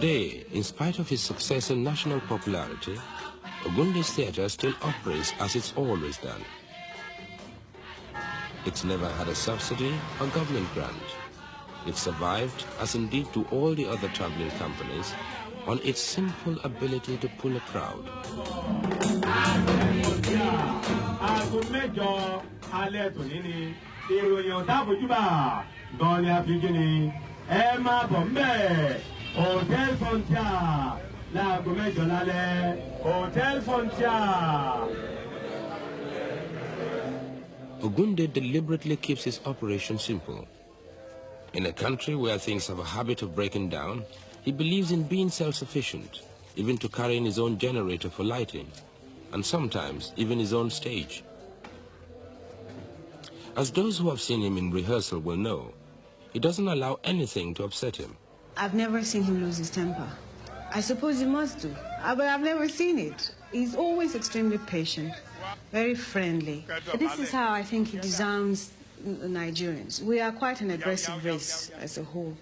Today, in spite of his success and national popularity, Ogunde'S theatre still operates as it's always done. It's never had a subsidy or government grant. It survived, as indeed do all the other traveling companies, on its simple ability to pull a crowd. Ogunde deliberately keeps his operation simple. In a country where things have a habit of breaking down, he believes in being self-sufficient, even to carrying his own generator for lighting, and sometimes even his own stage. As those who have seen him in rehearsal will know, he doesn't allow anything to upset him. I've never seen him lose his temper. I suppose he must do, but I've never seen it. He's always extremely patient, very friendly. This is how I think he designs Nigerians. We are quite an aggressive race as a whole.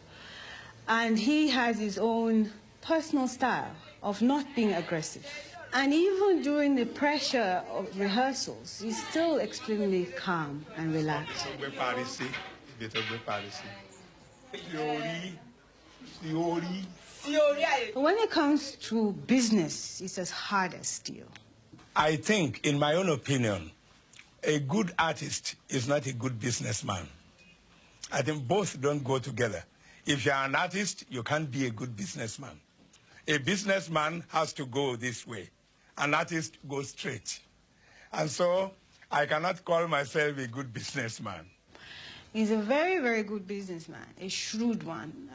And he has his own personal style of not being aggressive. And even during the pressure of rehearsals, he's still extremely calm and relaxed. When it comes to business, it's as hard as steel. I think, in my own opinion, a good artist is not a good businessman. I think both don't go together. If you're an artist, you can't be a good businessman. A businessman has to go this way. An artist goes straight. And so I cannot call myself a good businessman. He's a very, very good businessman, a shrewd one.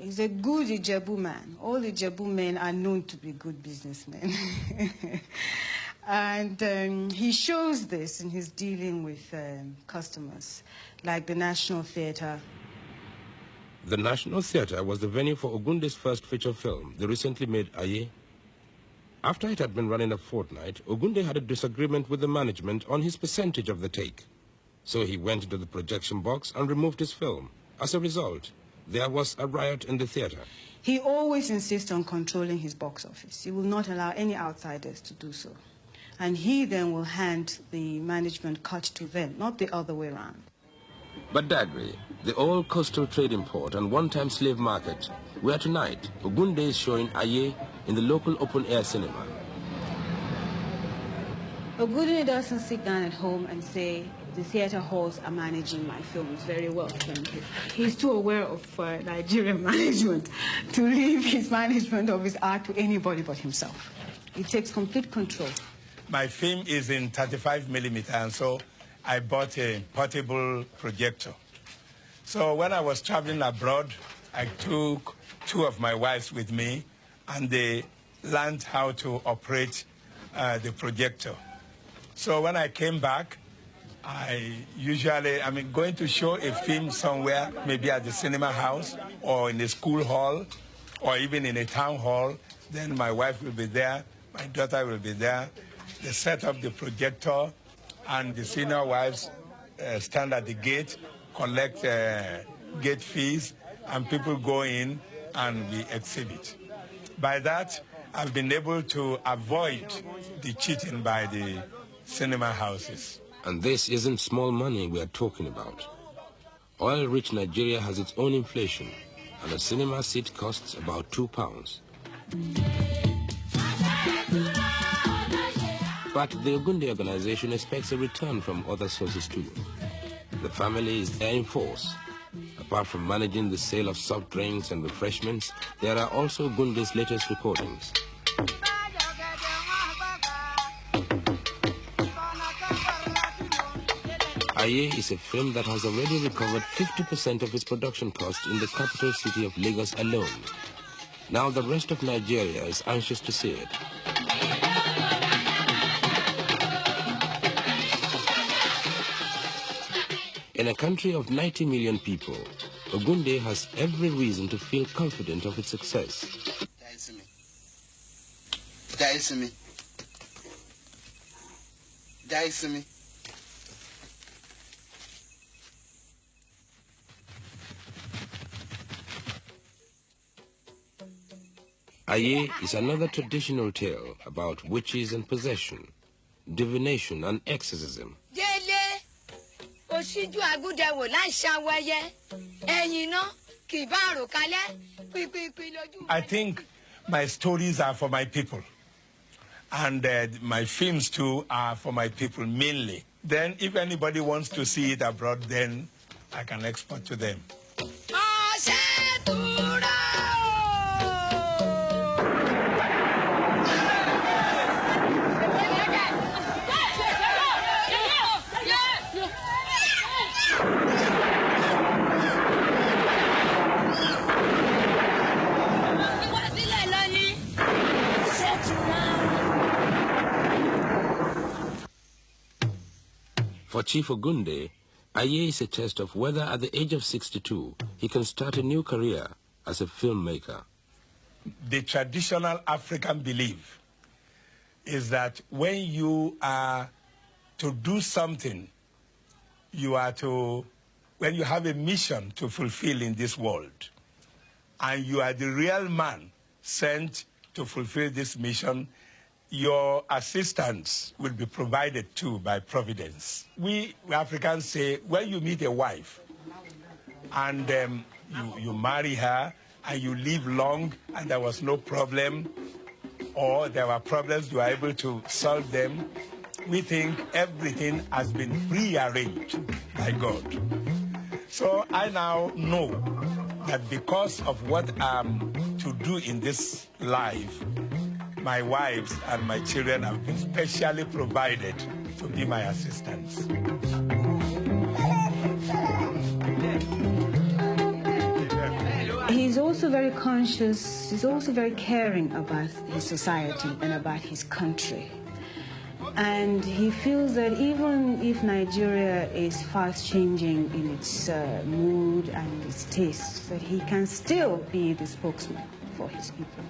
He's a good Ijebu man. All Ijebu men are known to be good businessmen. And he shows this in his dealing with customers, like the National Theatre. The National Theatre was the venue for Ogunde'S first feature film, the recently made Aye. After it had been running a fortnight, Ogunde had a disagreement with the management on his percentage of the take. So he went into the projection box and removed his film. As a result, there was a riot in the theatre. He always insists on controlling his box office. He will not allow any outsiders to do so. And he then will hand the management cut to them, not the other way around. But Dagri, the old coastal trading port and one-time slave market, where tonight Ogunde is showing Aye in the local open-air cinema. Ogunde doesn't sit down at home and say, the theatre halls are managing my films very well, thank you. He's too aware of Nigerian management to leave his management of his art to anybody but himself. He takes complete control. My film is in 35 millimeter, and so I bought a portable projector. So when I was traveling abroad, I took two of my wives with me, and they learned how to operate the projector. So when I came back, going to show a film somewhere, maybe at the cinema house, or in a school hall, or even in a town hall, then my wife will be there, my daughter will be there. They set up the projector, and the senior wives stand at the gate, collect gate fees, and people go in and we exhibit. By that, I've been able to avoid the cheating by the cinema houses. And this isn't small money we are talking about. Oil-rich Nigeria has its own inflation, and a cinema seat costs about £2. But the Ogunde organization expects a return from other sources too. The family is there in force. Apart from managing the sale of soft drinks and refreshments, there are also Ogunde's latest recordings. Aye is a film that has already recovered 50% of its production cost in the capital city of Lagos alone. Now the rest of Nigeria is anxious to see it. In a country of 90 million people, Ogunde has every reason to feel confident of its success. Aye is another traditional tale about witches and possession, divination and exorcism. I think my stories are for my people, and my films too are for my people mainly. Then if anybody wants to see it abroad, then I can export to them. For Chief Ogunde, Aye is a test of whether at the age of 62 he can start a new career as a filmmaker. The traditional African belief is that when you are to do something, when you have a mission to fulfill in this world, and you are the real man sent to fulfill this mission, your assistance will be provided to by Providence. We Africans say, when you meet a wife and you marry her and you live long and there was no problem, or there were problems, you are able to solve them, we think everything has been prearranged by God. So I now know that because of what I'm to do in this life, my wives and my children have been specially provided to be my assistants. He's also very conscious, he's also very caring about his society and about his country. And he feels that even if Nigeria is fast changing in its mood and its tastes, that he can still be the spokesman for his people.